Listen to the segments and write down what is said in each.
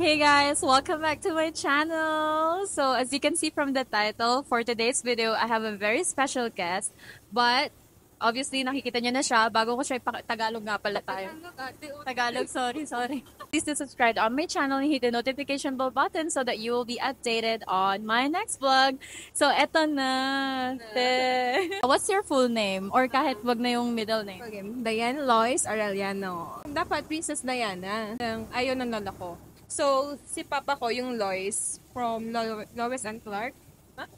Hey guys, welcome back to my channel. So as you can see from the title, for today's video, I have a very special guest. But obviously nakikita niyo na siya. Bago ko siya Tagalog nga pala tayo. Tagalog, sorry. Please do subscribe on my channel and hit the notification bell button so that you will be updated on my next vlog. So eto na. What's your full name? Or kahit wag na yung middle name. Okay. Diane Lois Arellano. Dapat Princess Diana. Ayaw ng lola ko. So, si papa ko yung Lois from Lois and Clark.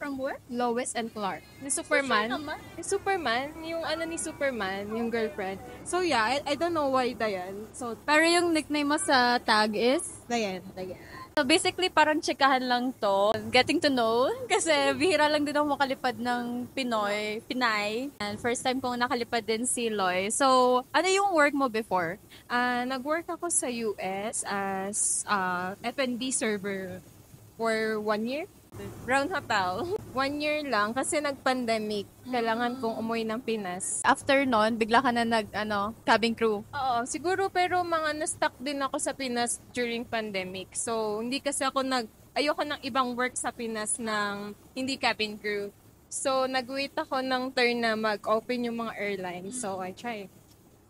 From where? Lois and Clark. Ni Superman. Sure naman. Ni Superman. Yung ano ni Superman, yung girlfriend. So, yeah, I don't know why Diane. So, Pero yung nickname mo sa tag is? Diane. So basically, parang tsikahan lang to. Getting to know. Kasi bihira lang din ako makalipad ng Pinay. And first time kong nakalipad din si Loy. So, ano yung work mo before? Nag-work ako sa US as F&B server for 1 year. Brown Hotel. 1 year lang kasi nag-pandemic. Kailangan kong umuwi ng Pinas. After nun, bigla ka na cabin crew. Oo, siguro pero mga na-stuck din ako sa Pinas during pandemic. So, hindi kasi ayoko ng ibang work sa Pinas ng hindi cabin crew. So, nag-wait ako ng turn na mag-open yung mga airlines. So, I tried.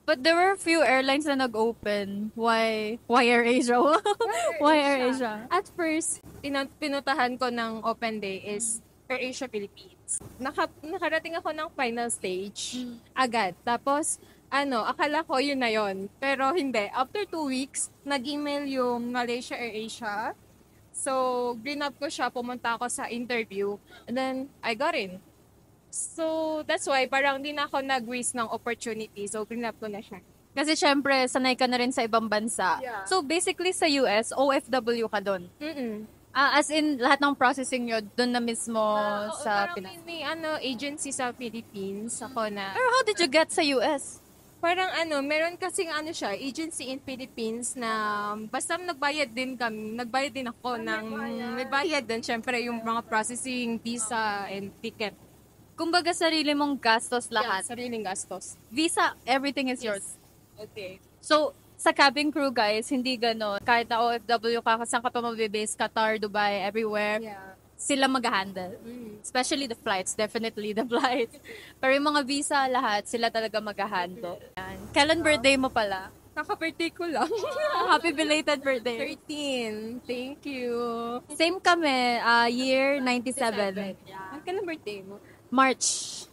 But there were a few airlines na nag-open. Why AirAsia? Why AirAsia? At first, pinutahan ko ng open day is AirAsia Philippines. Nakarating ako ng final stage agad. Tapos, akala ko yun na yun. Pero hindi. After 2 weeks, nag-email yung Malaysia AirAsia. So, green-up ko siya. Pumunta ako sa interview. And then, I got in. So, that's why parang di na ako nag-waste ng opportunity. So, green-up ko na siya. Kasi syempre, sanay ka na rin sa ibang bansa. Yeah. So basically sa US, OFW ka doon. Mm-mm. As in, lahat ng processing nyo, doon na mismo sa Parang Pinas. may agency sa Philippines ako na. Pero how did you get sa US? Parang meron kasing siya, agency in Philippines na basta nagbayad din ako ng may bayad din syempre yung mga processing, visa and ticket. Kumbaga, sarili mong gastos lahat. Yeah, sariling gastos. Visa, everything is yours. Okay. So, sa cabin crew, guys, hindi ganon. Kahit na OFW ka, saan ka pa mabibase, Qatar, Dubai, everywhere, Yeah. sila mag-handle. Especially the flights, definitely the flights. Pero yung mga visa, lahat, sila talaga mag-handle. Yan. Kailan birthday mo pala? Kaka-birthday ko lang. Happy belated birthday. 13. Thank you. Same kami, year 97. Ang kailan birthday mo? March.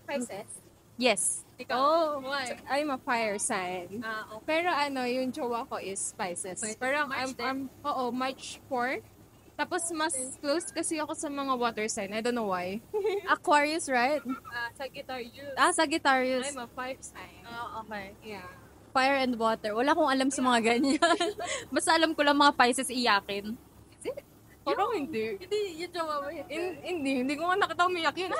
Pisces? Yes. Oh, why? I'm a fire sign. Okay. Pero yung jowa ko is Pisces. Pero March 4. Tapos mas close kasi ako sa mga water sign. I don't know why. Aquarius, right? Sagittarius. Sagittarius. I'm a fire sign. Okay. Yeah. Fire and water. Wala akong alam sa mga ganyan. Basta alam ko lang mga Pisces iyakin. Parang hindi. Hindi, yung jowa mo. Hindi ko nga nakita umiyak yun.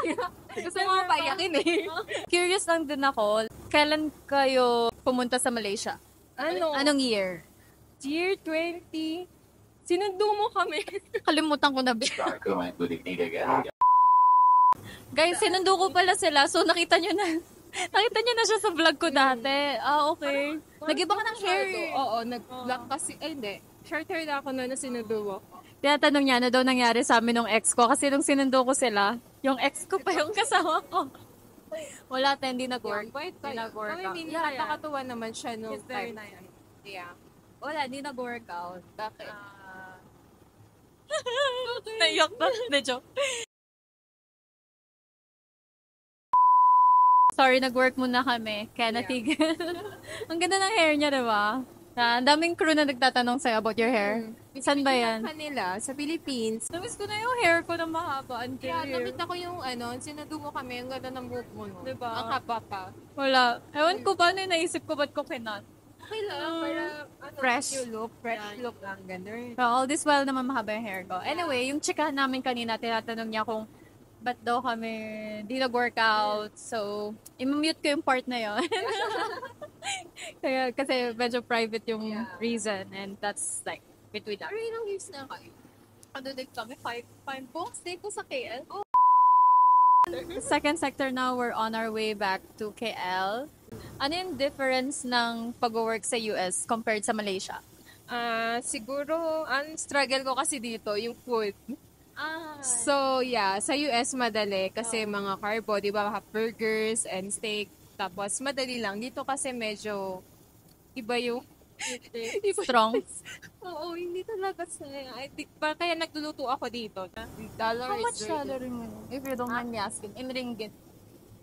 Gusto mo paiyakin eh. Curious lang din ako, kailan kayo pumunta sa Malaysia? Anong year? Year 20. Sinundo mo kami. Kalimutan ko na. Good evening again. Guys, sinundo ko pala sila. So, nakita nyo na. Nakita nyo na siya sa vlog ko dati. Okay. Nag-iba ka ng hair. Oo, nag-black kasi. Hindi. Short hair na ako na sinundo mo. Tinatanong niya, ano daw nangyari sa amin nung ex ko? Kasi nung sinundo ko sila, yung ex ko pa yung kasama ko. Wala, hindi nag-work. Hindi nag-work out. Nakakatuwa naman siya no It's very time. nice. Yeah. Wala, hindi nag-work out. Bakit? Naiyak na. Medyo. Sorry, nag-work muna kami. Kaya natigil. Ang ganda ng hair niya, diba? Ang daming crew na nagtatanong sa'yo about your hair. Saan ba yan? Kanila, sa Philippines. Namiss ko na yung hair ko na mahaba. Kaya nakita ko yung sinundo mo kami, ang ganda ng buhok mo. No? Diba? Ang haba pa. Wala. Ewan ko ba na naisip ko ba't ko kinat. Okay lang, para Fresh. New look, fresh look lang, ganda. So, all this while naman mahaba yung hair ko. Anyway, yung chikahan namin kanina, tinatanong niya kung ba't daw kami di nag-workout. So, i-mute ko yung part na yon. Kaya, kasi medyo private yung reason and that's like between us. Pero ilang years na kayo? Ano din kami? 5 buong stay ko sa KL. Second sector now, we're on our way back to KL. Ano yung difference ng pag-work sa US compared sa Malaysia? Siguro, ang struggle ko kasi dito, yung food. Ah, So, yeah, sa US madali kasi mga carbo, di ba, burgers and steak. Tapos, madali lang. Dito kasi medyo iba yung strong. Oo, hindi talaga sa I think, kaya nagluluto ako dito. Dollar How is much very salary mo? If you don't mind me asking. In ringgit.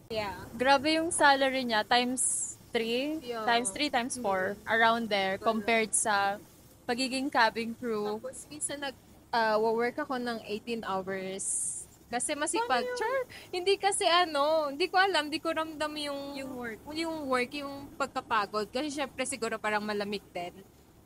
Yeah. Grabe yung salary niya, times 3, Yeah. times 3, times 4, around there, compared sa pagiging cabin crew. Tapos, minsan work ako ng 18 hours. Kasi masipag. Char, hindi kasi hindi ko alam, hindi ko ramdam yung work, yung pagkapagod. Kasi syempre siguro parang malamig din.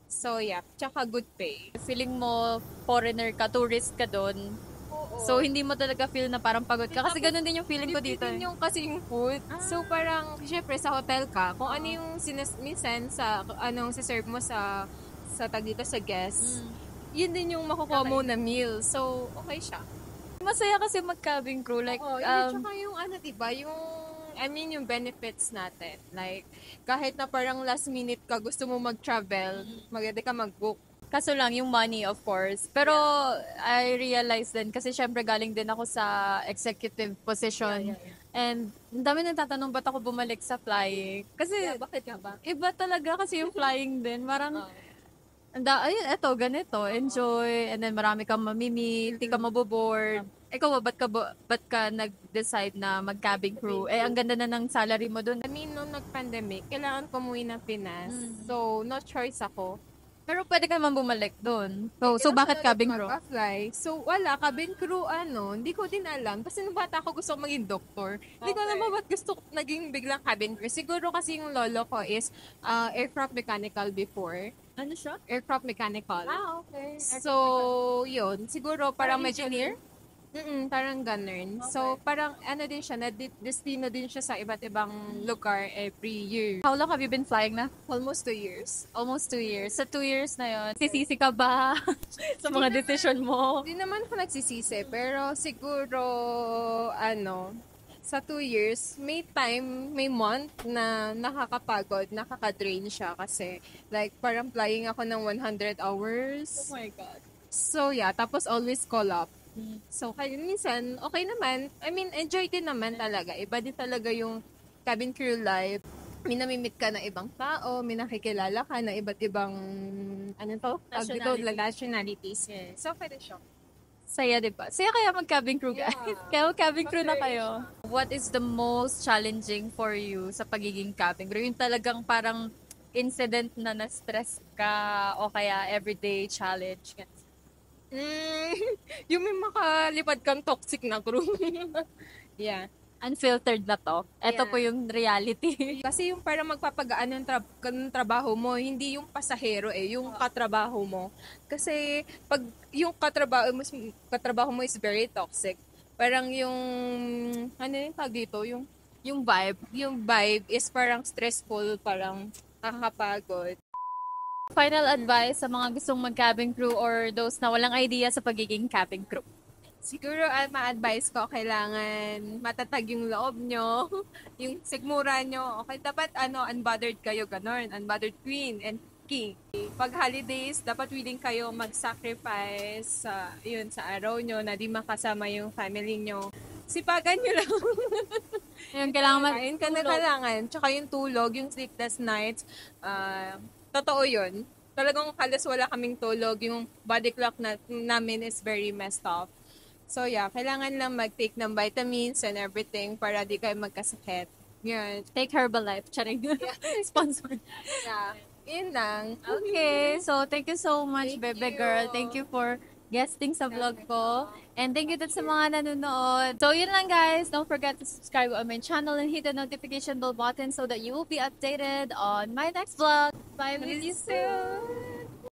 So, yeah. Tsaka good pay. Feeling mo, foreigner ka, tourist ka doon. Oo. So, hindi mo talaga feel na parang pagod ka. Kasi ganun din yung feeling ko dito. Din yung kasi yung food. So parang syempre sa hotel ka, kung ano yung minsan sa anong serve mo sa tag dito sa guests, yun din yung makukuha mo na meal. So okay siya. Masaya kasi mag-cabin crew. Like, Oo, yun, tsaka yung diba, yung benefits natin. Like, kahit na parang last minute ka, gusto mo mag-travel, maganda ka mag-book. kaso lang yung money, of course. Pero, I realize din, kasi syempre galing din ako sa executive position. And, ang dami nagtatanong, ba't ako bumalik sa flying? Kasi, Bakit ka ba? iba talaga kasi yung flying din. Parang, ayun, eto, ganito, enjoy, and then marami kang mamimit, hindi ka maboboard. Ikaw ba, ba't ka nag-decide na mag-cabin crew? Eh, ang ganda na ng salary mo dun. I mean, nung nag-pandemic, kailangan ko umuwi ng Pinas. So, no choice ako. Pero pwede ka naman bumalik dun. So bakit cabin crew? Mag-apply. So, wala. Cabin crew, hindi ko din alam. Kasi nung bata ako gusto ko maging doktor. Hindi ko alam ba't gusto naging biglang cabin crew. Siguro kasi yung lolo ko is aircraft mechanical before. Ano siya? Aircraft mechanical. Okay. So, yun. Siguro parang medyo engineer? parang ganun. So, parang din siya, na-destino din siya sa iba't ibang lugar every year. How long have you been flying na? Almost 2 years. Almost 2 years. Sa 2 years na yon, sisisi ka ba sa mga decision mo? Hindi naman ako nagsisisi, pero siguro, sa 2 years, may month na nakakapagod, nakaka-drain siya kasi, like, parang flying ako ng 100 hours. Oh my God. So, yeah, tapos always call up. So, kaya minsan, okay naman. I mean, enjoy din naman talaga. Iba din talaga yung cabin crew life. May namimit ka ng ibang tao, may nakikilala ka na iba't ibang, nationalities. Yes. So, pwede siya. Saya, di ba? Saya kaya mag-cabin crew, guys. Yeah. Kaya mag-cabin crew na kayo. What is the most challenging for you sa pagiging cabin crew? Yung talagang parang incident na na-stress ka o kaya everyday challenge. Yung may makalipad kang toxic na crew. Yeah. Unfiltered na to. Ito Yeah. po yung reality. Kasi yung para magpapagaan ng trabaho mo, hindi yung pasahero yung katrabaho mo. Kasi pag yung katrabaho mo is very toxic. Parang yung yung tag dito, yung vibe is parang stressful, parang nakakapagod. Final advice sa mga gustong mag-cabin crew or those na walang idea sa pagiging cabin crew. Siguro ma-advise ko, kailangan matatag yung loob nyo, yung sigmura nyo. Okay, dapat unbothered kayo, ganon. Unbothered queen and king. Pag holidays, dapat willing kayo mag-sacrifice sa araw nyo na di makasama yung family nyo. Sipagan nyo lang. Yung kailangan Kain ka na kailangan. Tsaka yung tulog, yung sleepless nights. Totoo yun. Talagang halos wala kaming tulog. Yung body clock namin is very messed up. So yeah, kailangan lang mag-take ng vitamins and everything para di kayo magkasakit. Yun. Take Herbalife. Charing. Sponsor. Yeah. Yun lang. Okay. So, thank you so much, Thank Bebe you. Girl. Thank you for guesting sa vlog ko. And thank you din sa mga nanonood. So, yun lang guys. Don't forget to subscribe on my channel and hit the notification bell button so that you will be updated on my next vlog. Bye with you soon.